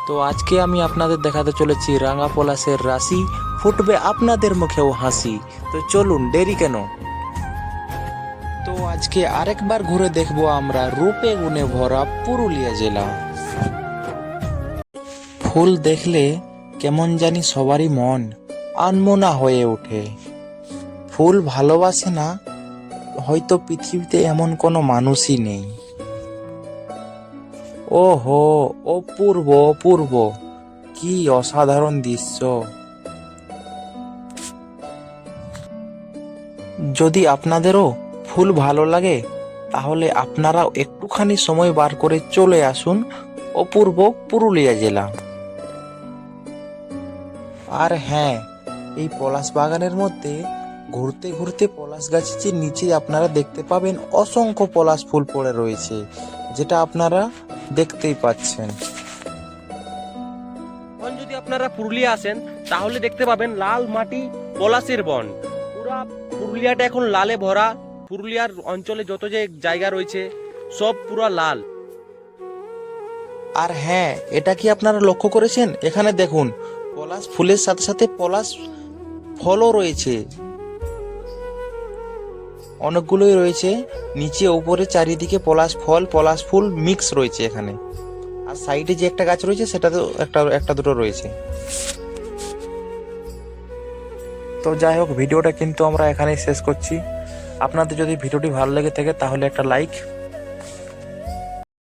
তো আজকে আমি আপনাদের দেখাতে চলেছি রাঙা পলাশের রাশি, ফুটবে আপনাদের মুখেও হাসি। তো চলুন, দেরি কেন। তো আজকে আরেকবার ঘুরে দেখবো আমরা রূপে গুণে ভরা পুরুলিয়া জেলা। ফুল দেখলে কেমন জানি সবারই মন আনমনা হয়ে ওঠে। ফুল ভালোবাসে না হয়তো পৃথিবীতে এমন কোনো মানুষই নেই। ওহো, অপূর্ব অপূর্ব, কি অসাধারণ দৃশ্য। যদি আপনাদেরও ফুল ভালো লাগে তাহলে আপনারাও একটুখানি সময় বার করে চলে আসুন অপূর্ব পুরুলিয়া জেলা। আর হ্যাঁ, এই পলাশ বাগানের মধ্যে ঘুরতে ঘুরতে পলাশ গাছের নিচে আপনারা দেখতে পাবেন অসংখ্য পলাশ ফুল পড়ে রয়েছে, যেটা আপনারা দেখতেই পাচ্ছেন। এখন যদি আপনারা পুরুলিয়া আসেন তাহলে দেখতে পাবেন লাল মাটি পলাশের বন। পুরা পুরুলিয়াটা এখন লালে ভরা। পুরুলিয়ার অঞ্চলে যত যে জায়গা রয়েছে সব পুরা লাল। আর হ্যাঁ, এটা কি আপনারা লক্ষ্য করেছেন? এখানে দেখুন, পলাশ ফুলের সাথে সাথে পলাশ ফলও রয়েছে, অনেকগুলোই রয়েছে। নিচে উপরে চারিদিকে পলাশ ফল পলাশ ফুল মিক্স রয়েছে এখানে। আর সাইডে যে একটা গাছ রয়েছে সেটাতেও একটা দুটো রয়েছে। তো যাই হোক, ভিডিওটা কিন্তু আমরা এখানেই শেষ করছি। আপনাদের যদি ভিডিওটি ভালো লেগে থাকে তাহলে একটা লাইক